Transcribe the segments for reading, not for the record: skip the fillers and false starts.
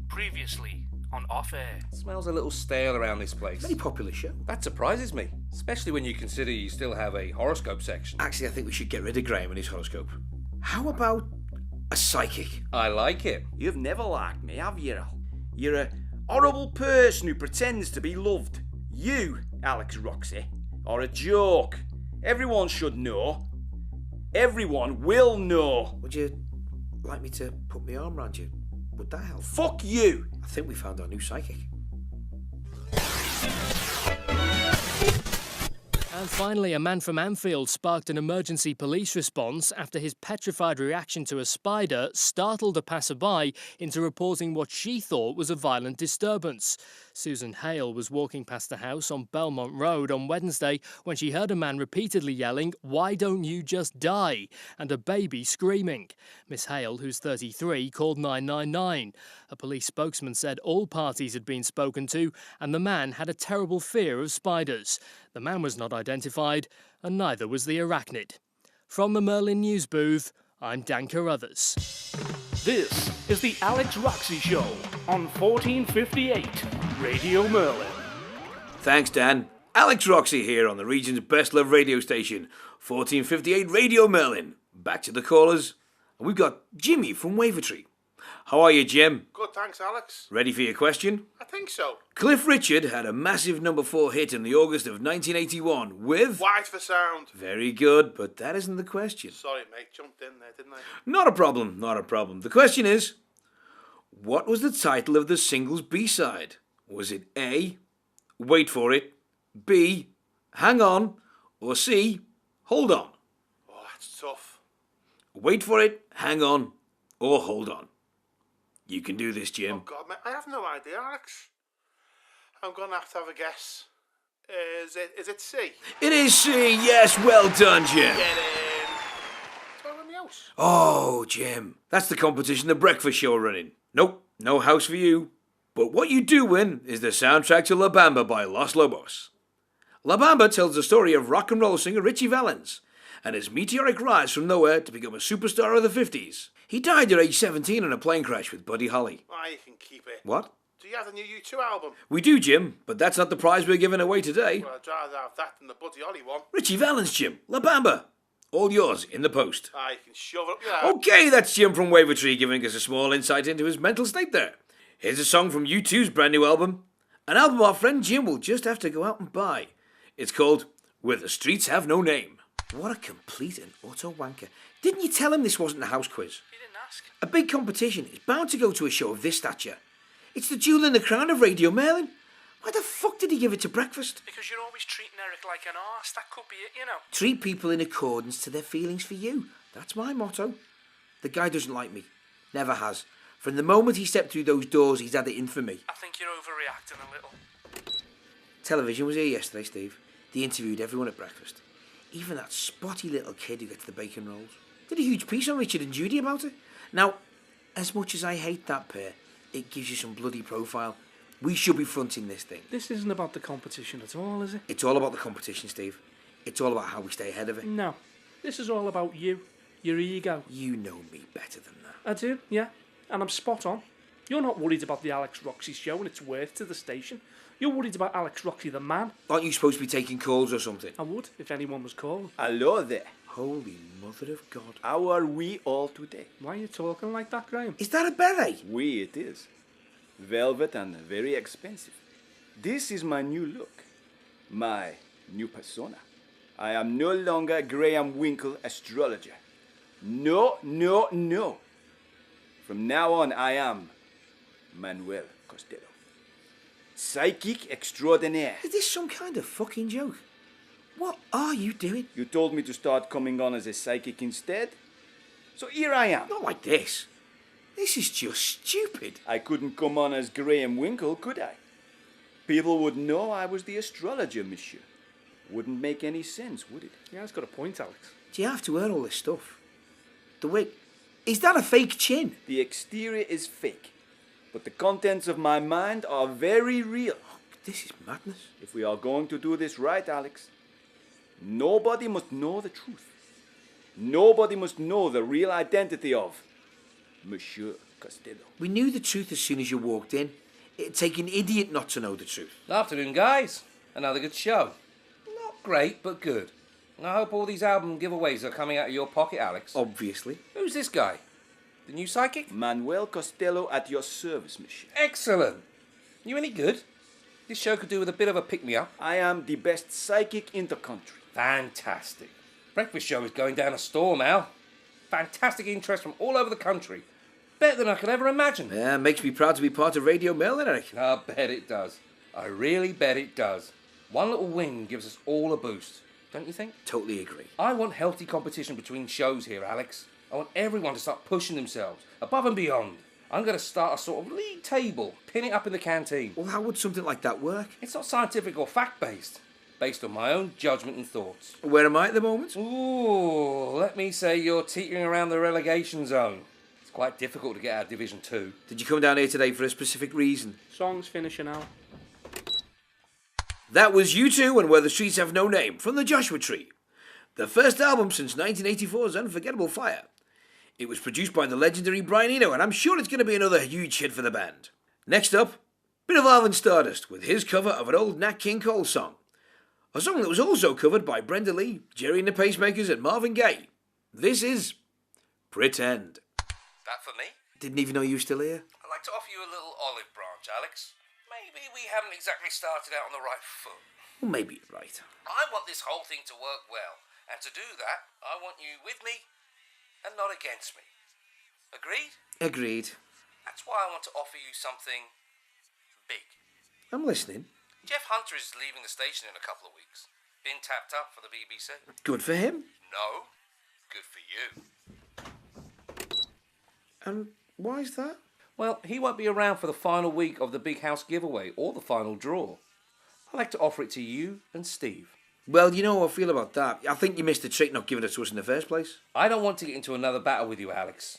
Previously on Off Air. Smells a little stale around this place. Very popular show. That surprises me, especially when you consider you still have a horoscope section. Actually, I think we should get rid of Graham and his horoscope. How about a psychic? I like it. You've never liked me, have you, Al? You're a horrible person who pretends to be loved. You, Alex Roxy, are a joke. Everyone should know. Everyone will know. Would you like me to put my arm around you? Would that help? Fuck you! I think we found our new psychic. And finally, a man from Anfield sparked an emergency police response after his petrified reaction to a spider startled a passerby into reporting what she thought was a violent disturbance. Susan Hale was walking past the house on Belmont Road on Wednesday when she heard a man repeatedly yelling, "Why don't you just die?" and a baby screaming. Miss Hale, who's 33, called 999. A police spokesman said all parties had been spoken to and the man had a terrible fear of spiders. The man was not identified, and neither was the arachnid. From the Merlin News booth, I'm Dan Carruthers. This is the Alex Roxy Show on 1458 Radio Merlin. Thanks, Dan. Alex Roxy here on the region's best-loved radio station, 1458 Radio Merlin. Back to the callers. And we've got Jimmy from Wavertree. How are you, Jim? Good, thanks, Alex. Ready for your question? I think so. Cliff Richard had a massive number 4 hit in the August of 1981 with... White for sound. Very good, but that isn't the question. Sorry, mate, jumped in there, didn't I? Not a problem, not a problem. The question is, what was the title of the single's B-side? Was it A, Wait For It, B, Hang On, or C, Hold On? Oh, that's tough. Wait for it, hang on, or hold on. You can do this, Jim. Oh, God, mate, I have no idea, Alex. I'm going to have a guess. Is it C? It is C, yes, well done, Jim. Get in. So I'm in the house. Oh, Jim, that's the competition the breakfast show are running. Nope, no house for you. But what you do win is the soundtrack to La Bamba by Los Lobos. La Bamba tells the story of rock and roll singer Richie Valens and his meteoric rise from nowhere to become a superstar of the 50s. He died at age 17 in a plane crash with Buddy Holly. Ah, you can keep it. What? Do you have the new U2 album? We do, Jim, but that's not the prize we're giving away today. Well, I'd rather have that than the Buddy Holly one. Richie Valens, Jim. La Bamba. All yours in the post. Ah, you can shove it up your ass. Okay, that's Jim from Wavertree giving us a small insight into his mental state there. Here's a song from U2's brand new album. An album our friend Jim will just have to go out and buy. It's called Where the Streets Have No Name. What a complete and utter wanker. Didn't you tell him this wasn't a house quiz? You didn't ask. A big competition is bound to go to a show of this stature. It's the jewel in the crown of Radio Merlin. Why the fuck did he give it to breakfast? Because you're always treating Eric like an arse. That could be it, you know. Treat people in accordance to their feelings for you. That's my motto. The guy doesn't like me. Never has. From the moment he stepped through those doors, he's had it in for me. I think you're overreacting a little. Television was here yesterday, Steve. They interviewed everyone at breakfast. Even that spotty little kid who gets the bacon rolls. Did a huge piece on Richard and Judy about it. Now, as much as I hate that pair, it gives you some bloody profile. We should be fronting this thing. This isn't about the competition at all, is it? It's all about the competition, Steve. It's all about how we stay ahead of it. No. This is all about you. Your ego. You know me better than that. I do, yeah. And I'm spot on. You're not worried about the Alex Roxy show and its worth to the station. You're worried about Alex Roxy the man. Aren't you supposed to be taking calls or something? I would, if anyone was calling. Hello there. Holy mother of God. How are we all today? Why are you talking like that, Graham? Is that a beret? We it is. Velvet and very expensive. This is my new look. My new persona. I am no longer Graham Winkle, astrologer. No, no, no. From now on, I am Manuel Costello. Psychic extraordinaire. Is this some kind of fucking joke? What are you doing? You told me to start coming on as a psychic instead. So here I am. Not like this. This is just stupid. I couldn't come on as Graham Winkle, could I? People would know I was the astrologer, monsieur. Wouldn't make any sense, would it? Yeah, it's got a point, Alex. Do you have to wear all this stuff? The wig. Is that a fake chin? The exterior is fake, but the contents of my mind are very real. Oh, this is madness. If we are going to do this right, Alex, nobody must know the truth. Nobody must know the real identity of Monsieur Costello. We knew the truth as soon as you walked in. It'd take an idiot not to know the truth. Afternoon, guys. Another good show. Not great, but good. I hope all these album giveaways are coming out of your pocket, Alex. Obviously. Who's this guy? The new psychic? Manuel Costello at your service, monsieur. Excellent. You any good? This show could do with a bit of a pick-me-up. I am the best psychic in the country. Fantastic. Breakfast show is going down a storm, Al. Fantastic interest from all over the country. Better than I could ever imagine. Yeah, makes me proud to be part of Radio Merlin, Eric. I bet it does. I really bet it does. One little win gives us all a boost, don't you think? Totally agree. I want healthy competition between shows here, Alex. I want everyone to start pushing themselves, above and beyond. I'm going to start a sort of league table, pin it up in the canteen. Well, how would something like that work? It's not scientific or fact-based, based on my own judgment and thoughts. Where am I at the moment? Ooh, let me say you're teetering around the relegation zone. It's quite difficult to get out of Division 2. Did you come down here today for a specific reason? Song's finishing now. That was U2 and Where the Streets Have No Name from the Joshua Tree. The first album since 1984's Unforgettable Fire. It was produced by the legendary Brian Eno, and I'm sure it's going to be another huge hit for the band. Next up, bit of Alvin Stardust with his cover of an old Nat King Cole song. A song that was also covered by Brenda Lee, Jerry and the Pacemakers, and Marvin Gaye. This is Pretend. That for me? Didn't even know you were still here. I'd like to offer you a little olive branch, Alex. Maybe we haven't exactly started out on the right foot. Well, maybe you're right. I want this whole thing to work well, and to do that, I want you with me and not against me. Agreed? Agreed. That's why I want to offer you something big. I'm listening. Jeff Hunter is leaving the station in a couple of weeks. Been tapped up for the BBC. Good for him. No, good for you. And why is that? Well, he won't be around for the final week of the Big House giveaway or the final draw. I'd like to offer it to you and Steve. Well, you know how I feel about that. I think you missed the trick not giving it to us in the first place. I don't want to get into another battle with you, Alex.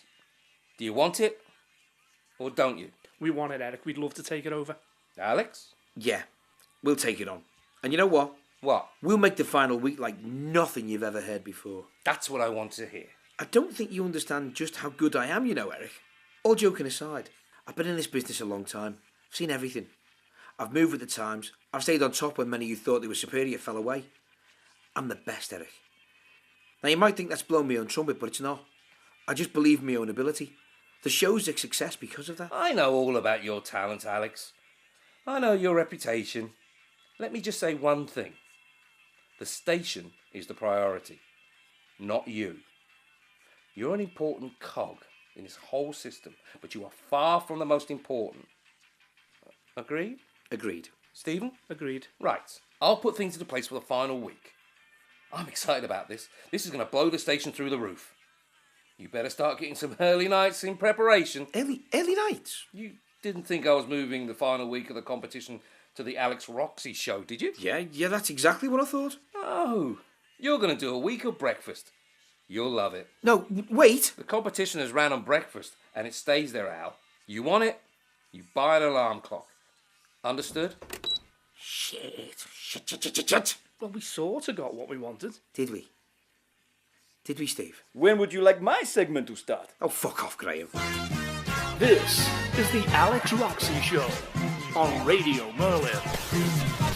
Do you want it? Or don't you? We want it, Eric. We'd love to take it over. Alex? Yeah, we'll take it on. And you know what? What? We'll make the final week like nothing you've ever heard before. That's what I want to hear. I don't think you understand just how good I am, you know, Eric. All joking aside, I've been in this business a long time. I've seen everything. I've moved with the times. I've stayed on top when many of you thought they were superior fell away. I'm the best, Eric. Now, you might think that's blowing my own trumpet, but it's not. I just believe in my own ability. The show's a success because of that. I know all about your talent, Alex. I know your reputation. Let me just say one thing. The station is the priority, not you. You're an important cog in this whole system, but you are far from the most important. Agreed? Agreed. Stephen? Agreed. Right. I'll put things into place for the final week. I'm excited about this. This is going to blow the station through the roof. You better start getting some early nights in preparation. Early nights? You didn't think I was moving the final week of the competition to the Alex Roxy show, did you? Yeah, that's exactly what I thought. Oh, you're going to do a week of breakfast. You'll love it. No, wait. The competition has ran on breakfast, and it stays there, Al. You want it? You buy an alarm clock. Understood? Shit. Well, we sort of got what we wanted. Did we? Did we, Steve? When would you like my segment to start? Oh, fuck off, Graham. This is the Alex Roxy Show on Radio Merlin.